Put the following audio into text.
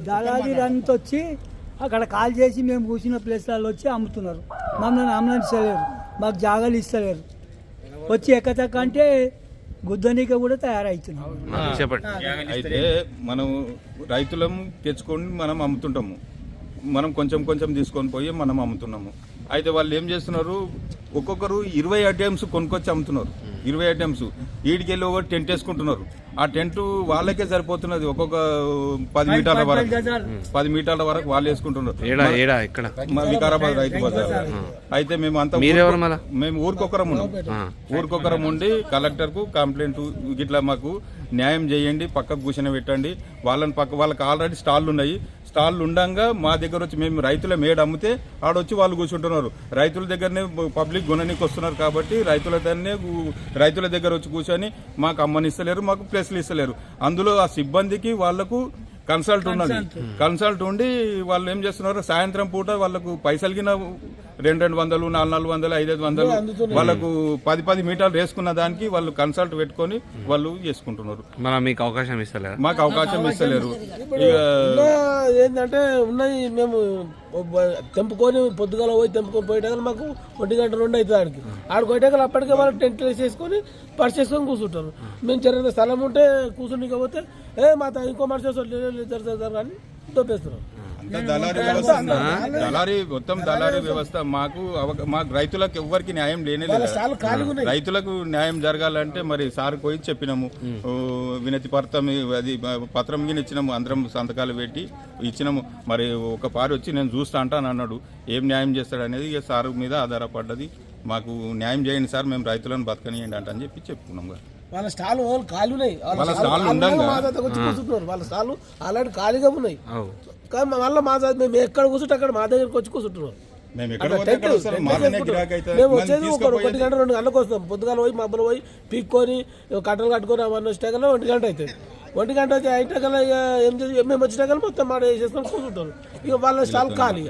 దళారీ అంతా వచ్చి అక్కడ కాల్ చేసి మేము కూర్చున్న ప్లేస్లలో వచ్చి అమ్ముతున్నారు. మమ్మల్ని అమ్మనిస్తలేరు, మాకు జాగాలు ఇస్తలేరు. వచ్చి ఎక్కతక్క అంటే గుద్దనీక కూడా తయారవుతున్నాం. చెప్పండి. అయితే మనం రైతులం తెచ్చుకొని మనం అమ్ముతుంటాము. మనం కొంచెం కొంచెం తీసుకొని పోయి మనం అమ్ముతున్నాము. అయితే వాళ్ళు ఏం చేస్తున్నారు, ఒక్కొక్కరు 20 ఐటమ్స్ కొనుక్కొచ్చి అమ్ముతున్నారు. 20 ఐటమ్స్ ఈడికి వెళ్ళి ఒక టెంట్ వేసుకుంటున్నారు. ఆ టెంట్ వాళ్ళకే సరిపోతున్నది. ఒక్కొక్క 10 మీటర్ల వరకు వాళ్ళు వేసుకుంటున్నారు. మా వికారాబాద్ రైతు బజార్. అయితే మేము అంతా మేము ఊరికొకరం ఉండి కలెక్టర్ కు కంప్లైంట్ ఇట్లా మాకు న్యాయం చేయండి, పక్కకు కూర్చొని పెట్టండి. వాళ్ళకి ఆల్రెడీ స్టాళ్ళు ఉన్నాయి. స్టాళ్ళు ఉండంగా మా దగ్గర వచ్చి మేము రైతుల మేడ అమ్మితే ఆడొచ్చి వాళ్ళు కూర్చుంటున్నారు. రైతుల దగ్గరనే పబ్లిక్ గుణనికి వస్తున్నారు కాబట్టి రైతుల దగ్గర వచ్చి కూర్చొని మాకు అమ్మనిస్తలేరు, మాకు ప్లేస్లు ఇస్తలేరు. అందులో ఆ సిబ్బందికి వాళ్లకు కన్సల్ట్ ఉన్నది. కన్సల్ట్ ఉండి వాళ్ళు ఏం చేస్తున్నారు, సాయంత్రం పూట వాళ్ళకు పైసలుగిన 200, 400, 500 వాళ్ళకు 10 మీటర్లు వేసుకున్న దానికి వాళ్ళు కన్సల్ట్ పెట్టుకొని వాళ్ళు చేసుకుంటున్నారు. మీకు అవకాశం ఇస్తలేరు, మాకు అవకాశం ఇస్తలేరు. ఏంటంటే ఉన్నాయి, మేము తెంపుకొని పొద్దుగాల పోయి తెంపుకొని పోయేటప్పుడు మాకు 1 గంట 2 అవుతుంది. ఆడికి పోయేటప్పుడు అప్పటికే వాళ్ళు టెంట్ వేసేసుకొని పర్స్ చేసుకొని కూర్చుంటారు. మేము జరిగిన స్థలం ఉంటే కూర్చుని పోతే మా ఇంకో మనిషి అని తోపేస్తున్నాం. దళారీ వ్యవస్థ మాకు రైతులకు ఎవ్వరికి న్యాయం లేనేలేదు. రైతులకు న్యాయం జరగాలంటే మరి సార్ పోయి చెప్పినాము, వినతి పత్రం గిన ఇచ్చినాము, అందరం సంతకాలు పెట్టి ఇచ్చినాము. మరి ఒక పారి వచ్చి నేను చూస్తా అంటాను అన్నాడు. ఏం న్యాయం చేస్తాడు అనేది ఇక సార్ మీద ఆధారపడ్డది. మాకు న్యాయం చేయండి సార్, మేము రైతులను బతకనియండి అంట అని చెప్పి చెప్పుకున్నాం. వాళ్ళ స్టాల్ ఖాళీ ఉన్నాయి, వాళ్ళ స్టాల్ ఉండగా వాళ్ళ స్టాల్ ఆల్రెడీ ఖాళీగా ఉన్నాయి. కానీ మళ్ళీ మేము ఎక్కడ కూర్చుంటే అక్కడ మా దగ్గరకు వచ్చి కూర్చుంటున్నాం. మేము వచ్చేది 1 గంట 2 గంటలకు వస్తాం. పొద్దుగాల పోయి మబ్బులు పోయి పీక్కొని కట్టలు కట్టుకొని అవన్నీ వచ్చేకల్లా 1 గంట అవుతుంది. 1 గంట అయితే కల్లా ఇక ఏం చేసి మేము వచ్చినా కానీ మొత్తం మాట వేసేసుకొని కూర్చుంటారు. ఇక వాళ్ళ స్టాల్ ఖాళీ.